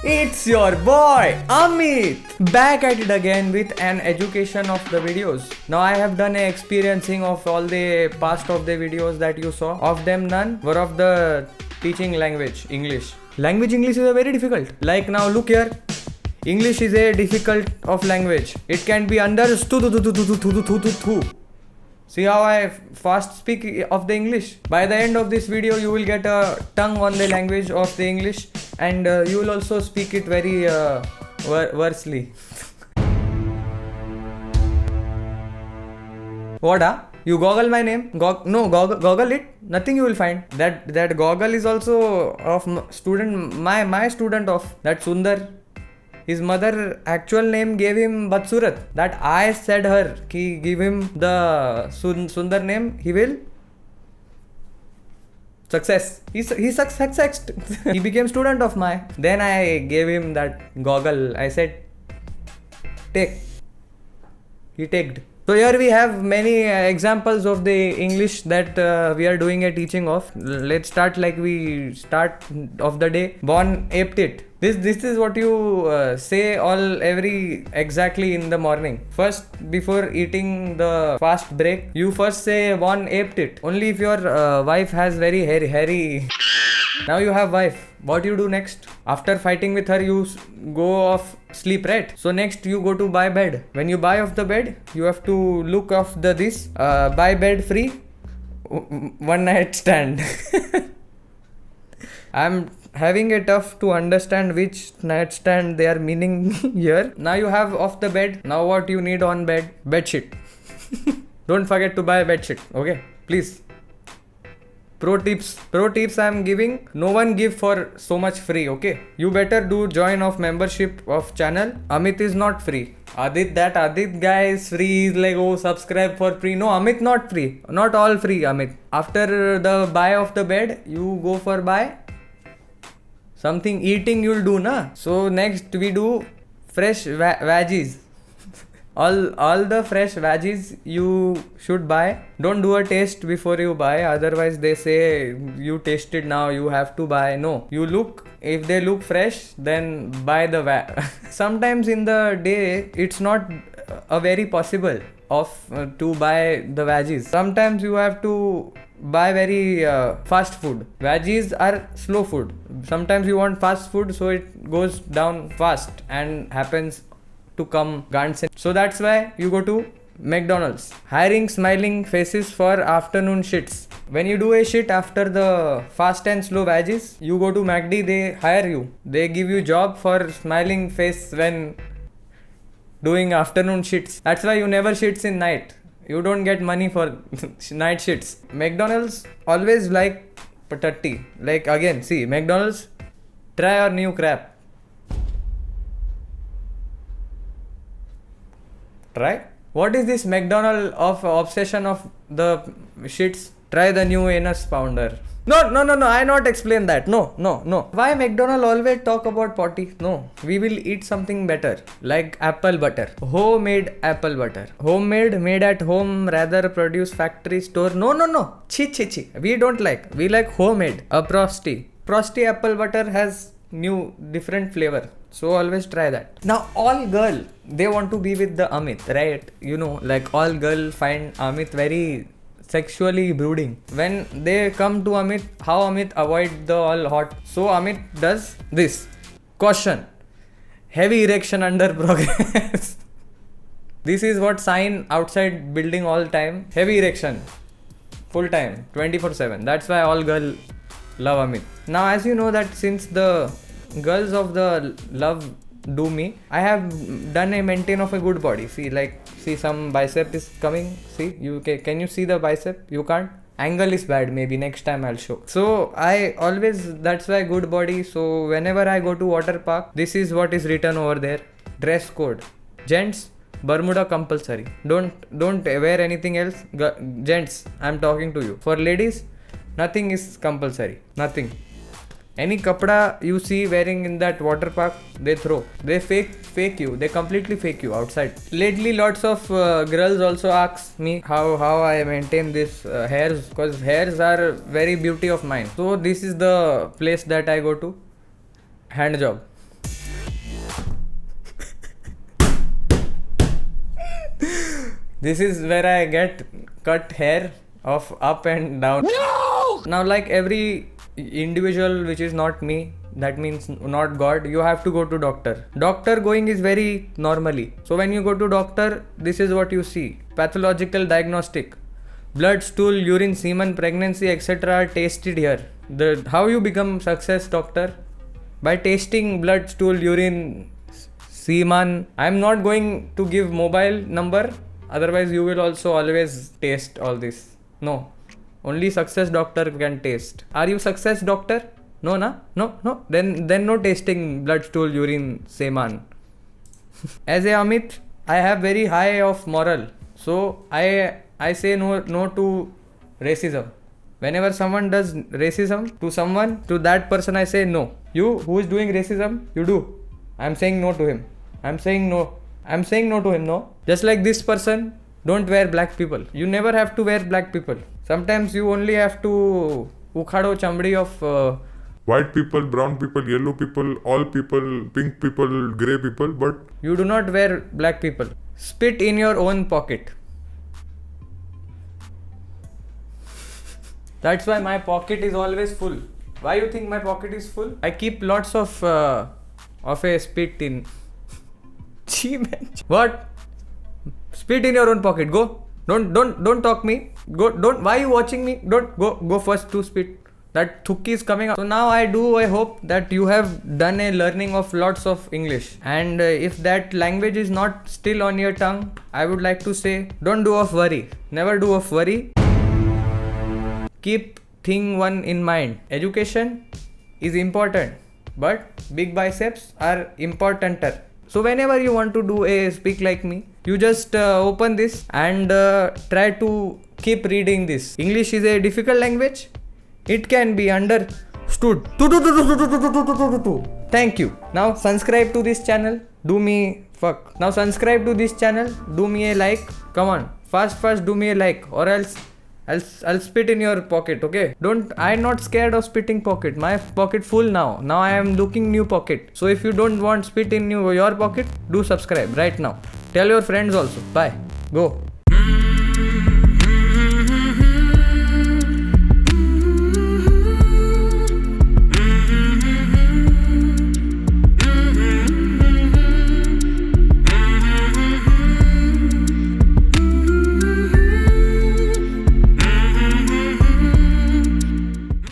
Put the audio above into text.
It's your boy Amit back at it again with an education of the videos. Now I have done a experiencing of all the past of the videos that you saw. Of them none were of the teaching language English. Language English is a very difficult. Like now look here. English is a difficult of language. It can be understood. See how I fast speak of the English. By the end of this video, you will get a tongue on the language of the English, and you will also speak it very versely. What? You Google my name? Google it. Nothing you will find. That Google is also of student. My student of that Sundar. His mother actual name gave him Batsurat. That I said her ki give him the Sundar name. He will success. He successed. He became student of mine. Then I gave him that goggle. I said take. He taked. So here we have many examples of the English that we are doing a teaching of. Let's start like we start of the day. Born aped it. This is what you say every exactly in the morning. First, before eating the fast break, you first say one aped it. Only if your wife has very hairy. Now you have wife. What you do next? After fighting with her, you go off sleep, right? So next you go to buy bed. When you buy off the bed, you have to look off the this buy bed free one night stand. I'm having it tough to understand which nightstand they are meaning here. Now you have off the bed. Now what you need on bed? Bed sheet. Don't forget to buy bed sheet. Okay, please. Pro tips I am giving. No one give for so much free. Okay, you better do join of membership of channel. Amit is not free. Adit guy is free. Is like, oh, subscribe for free. No, Amit not free. Not all free, Amit. After the buy of the bed, you go for buy something eating you'll do na. So next we do fresh veggies. all the fresh veggies you should buy. Don't do a taste before you buy, otherwise they say you tasted now you have to buy. No, you look, if they look fresh then buy the sometimes in the day it's not a very possible of to buy the veggies. Sometimes you have to buy very fast food. Veggies are slow food. Sometimes you want fast food, so it goes down fast and happens to come gants. So that's why you go to McDonald's. Hiring smiling faces for afternoon shits. When you do a shit after the fast and slow veggies, you go to McD, they hire you. They give you job for smiling face when doing afternoon shits. That's why you never shits in night. You don't get money for night shits. McDonald's always like patatti. Like again, see, McDonald's, try our new crap. Try? What is this McDonald's of obsession of the shits? Try the new anus pounder. No, I not explain that. No. Why McDonald's always talk about potty? No, we will eat something better, like apple butter. Homemade apple butter. Homemade, made at home, rather produce factory store. No. Chi. We don't like. We like homemade. A Frosty. Frosty apple butter has new different flavor. So always try that. Now all girl, they want to be with the Amit, right? You know, like all girl find Amit very sexually brooding. When they come to Amit, how Amit avoid the all hot? So Amit does this. Caution. Heavy erection under progress. This is what sign outside building all time. Heavy erection. Full time. 24/7. That's why all girl love Amit. Now as you know that since the girls of the love do me, I have done a maintain of a good body. See some bicep is coming. See, you can you see the bicep? You can't. Angle is bad. Maybe next time I'll show. So I always, that's why good body. So whenever I go to water park, this is what is written over there. Dress code. Gents, Bermuda compulsory. Don't wear anything else. Gents, I'm talking to you. For ladies, nothing is compulsory. Nothing. Any kapda you see wearing in that water park, they throw. They fake you. They completely fake you outside. Lately, lots of girls also ask me how I maintain this hairs, because hairs are very beauty of mine. So this is the place that I go to. Hand job. This is where I get cut hair of up and down. No! Now, like every individual which is not me, that means not God, you have to go to doctor. Doctor going is very normally. So when you go to doctor, this is what you see. Pathological diagnostic. Blood, stool, urine, semen, pregnancy, etc. are tasted here. How you become success doctor? By tasting blood, stool, urine, semen. I am not going to give mobile number. Otherwise you will also always taste all this. No. Only success doctor can taste. Are you success doctor? No, na? No. Then no tasting blood, stool, urine, semen. As a Amit, I have very high of moral. So I say no to racism. Whenever someone does racism to someone, to that person I say no. You who is doing racism, you do. I'm saying no to him. I'm saying no to him, no. Just like this person, don't wear black people. You never have to wear black people. Sometimes you only have to ukhado chambdi of white people, brown people, yellow people, all people, pink people, grey people, but you do not wear black people. Spit in your own pocket. That's why my pocket is always full. Why you think my pocket is full? I keep lots of a spit in. Gee, man. What? Spit in your own pocket. Go. Don't talk me. Go. Don't. Why are you watching me? Don't go first to spit. That thukki is coming out. So now I hope that you have done a learning of lots of English. And if that language is not still on your tongue, I would like to say, don't do of worry. Never do of worry. Keep thing one in mind. Education is important, but big biceps are importanter. So whenever you want to do a speak like me, you just open this and try to keep reading this. English is a difficult language. It can be understood. Thank you. Now subscribe to this channel. Now subscribe to this channel. Do me a like. Come on. Fast do me a like, or else I'll spit in your pocket, okay? I'm not scared of spitting pocket. My pocket full now. Now I am looking new pocket. So if you don't want spit in your pocket, do subscribe right now. Tell your friends also. Bye. Go.